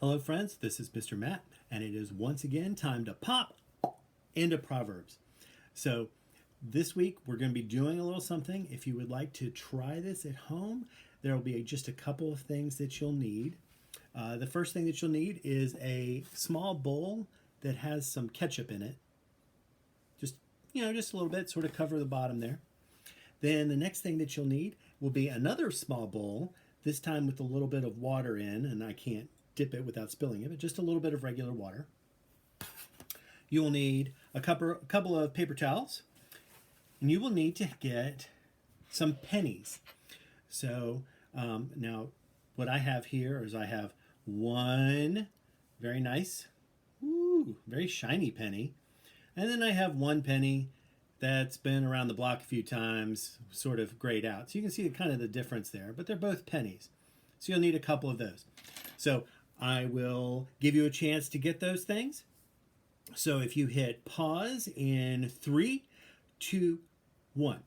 Hello, friends. This is Mr. Matt, and it is once again time to pop into Proverbs. So, this week we're going to be doing a little something. If you would like to try this at home, there will be just a couple of things that you'll need. The first thing that you'll need is a small bowl that has some ketchup in it. Just a little bit, sort of cover the bottom there. Then the next thing that you'll need will be another small bowl, this time with a little bit of water in, and I can't dip it without spilling it, but just a little bit of regular water. You will need a couple of paper towels, and you will need to get some pennies. So now what I have here is I have one very nice, very shiny penny, and then I have one penny that's been around the block a few times, sort of grayed out. So you can see kind of the difference there, but they're both pennies. So you'll need a couple of those. So I will give you a chance to get those things. So if you hit pause in 3, 2, 1.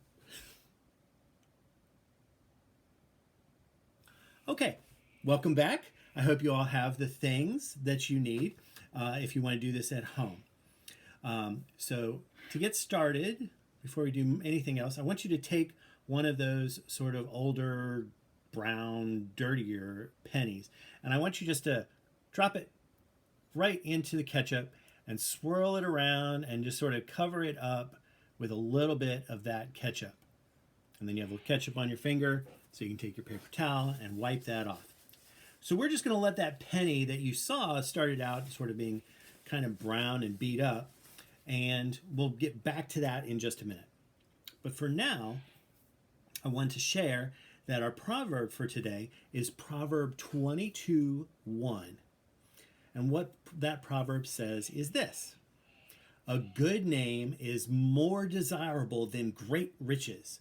Okay, welcome back. I hope you all have the things that you need if you want to do this at home. So to get started, before we do anything else, I want you to take one of those sort of older, brown, dirtier pennies, and I want you just to drop it right into the ketchup and swirl it around and just sort of cover it up with a little bit of that ketchup. And then you have a little ketchup on your finger, so you can take your paper towel and wipe that off. So we're just going to let that penny that you saw started out sort of being kind of brown and beat up, and we'll get back to that in just a minute. But for now, I want to share that our proverb for today is Proverb 22:1. And what that proverb says is this: a good name is more desirable than great riches.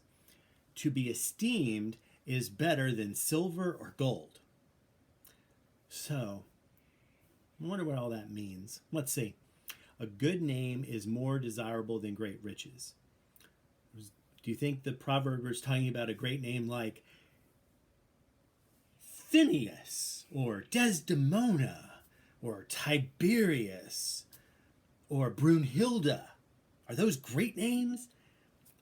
To be esteemed is better than silver or gold. So, I wonder what all that means. Let's see. A good name is more desirable than great riches. Do you think the proverb is talking about a great name like Phineas or Desdemona or Tiberius or Brunhilde? Are those great names?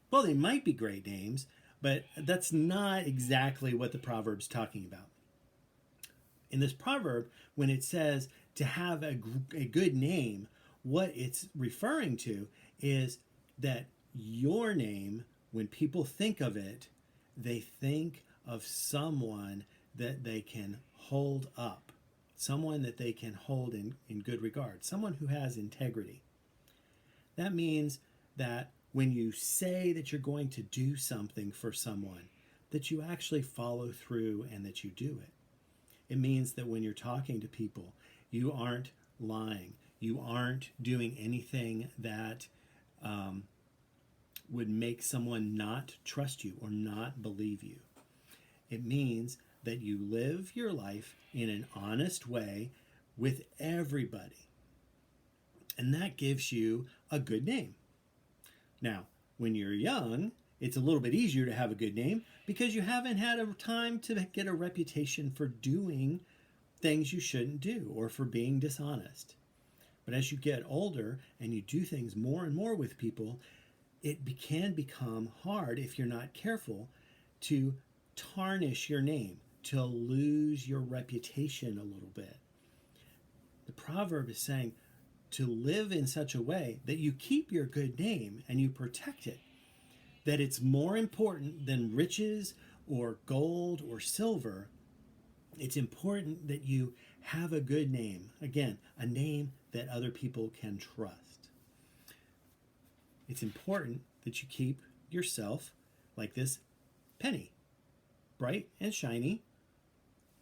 Well, they might be great names, but that's not exactly what the proverb's talking about. In this proverb, when it says to have a good name, what it's referring to is that your name, when people think of it, they think of someone that they can hold up, someone that they can hold in good regard, someone who has integrity. That means that when you say that you're going to do something for someone, that you actually follow through and that you do it. It means that when you're talking to people, you aren't lying. You aren't doing anything that would make someone not trust you or not believe you. It means that you live your life in an honest way with everybody. And that gives you a good name. Now, when you're young, it's a little bit easier to have a good name because you haven't had a time to get a reputation for doing things you shouldn't do or for being dishonest. But as you get older and you do things more and more with people, it can become hard, if you're not careful, to tarnish your name, to lose your reputation a little bit. The proverb is saying to live in such a way that you keep your good name and you protect it, that it's more important than riches or gold or silver. It's important that you have a good name. Again, a name that other people can trust. It's important that you keep yourself like this penny, bright and shiny,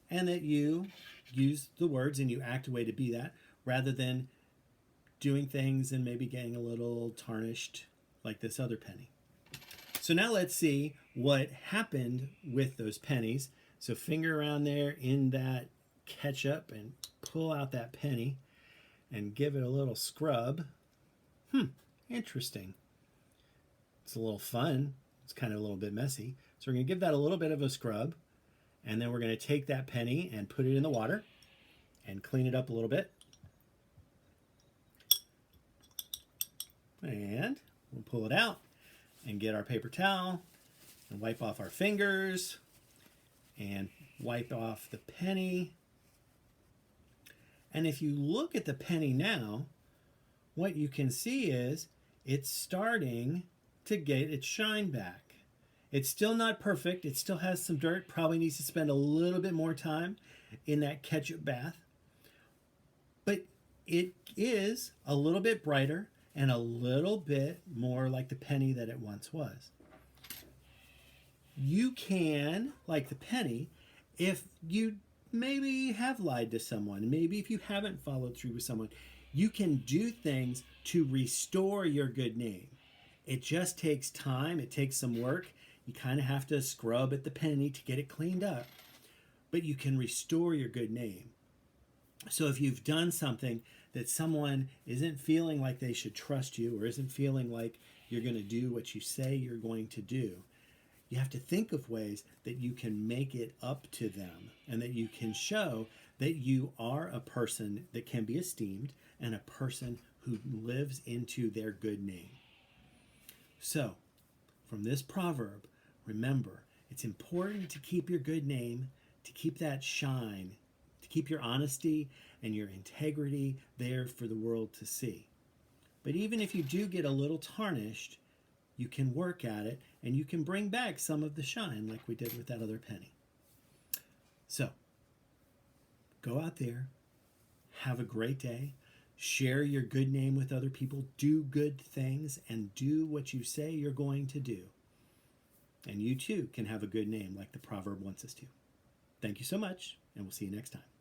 and that you use the words and you act a way to be that, rather than doing things and maybe getting a little tarnished like this other penny. So now let's see what happened with those pennies. So finger around there in that ketchup and pull out that penny and give it a little scrub. Interesting. It's a little fun. It's kind of a little bit messy. So we're going to give that a little bit of a scrub, and then we're going to take that penny and put it in the water and clean it up a little bit. And we'll pull it out and get our paper towel and wipe off our fingers and wipe off the penny. And if you look at the penny now, what you can see is it's starting to get its shine back. It's still not perfect. It still has some dirt. Probably needs to spend a little bit more time in that ketchup bath. But it is a little bit brighter and a little bit more like the penny that it once was. You can, like the penny, if you maybe have lied to someone, maybe if you haven't followed through with someone, you can do things to restore your good name. It just takes time. It takes some work. You kind of have to scrub at the penny to get it cleaned up. But you can restore your good name. So if you've done something that someone isn't feeling like they should trust you or isn't feeling like you're going to do what you say you're going to do, you have to think of ways that you can make it up to them and that you can show that you are a person that can be esteemed and a person who lives into their good name. So, from this proverb, remember, it's important to keep your good name, to keep that shine, to keep your honesty and your integrity there for the world to see. But even if you do get a little tarnished, you can work at it and you can bring back some of the shine like we did with that other penny. So, go out there, have a great day, share your good name with other people, do good things, and do what you say you're going to do. And you too can have a good name like the proverb wants us to. Thank you so much, and we'll see you next time.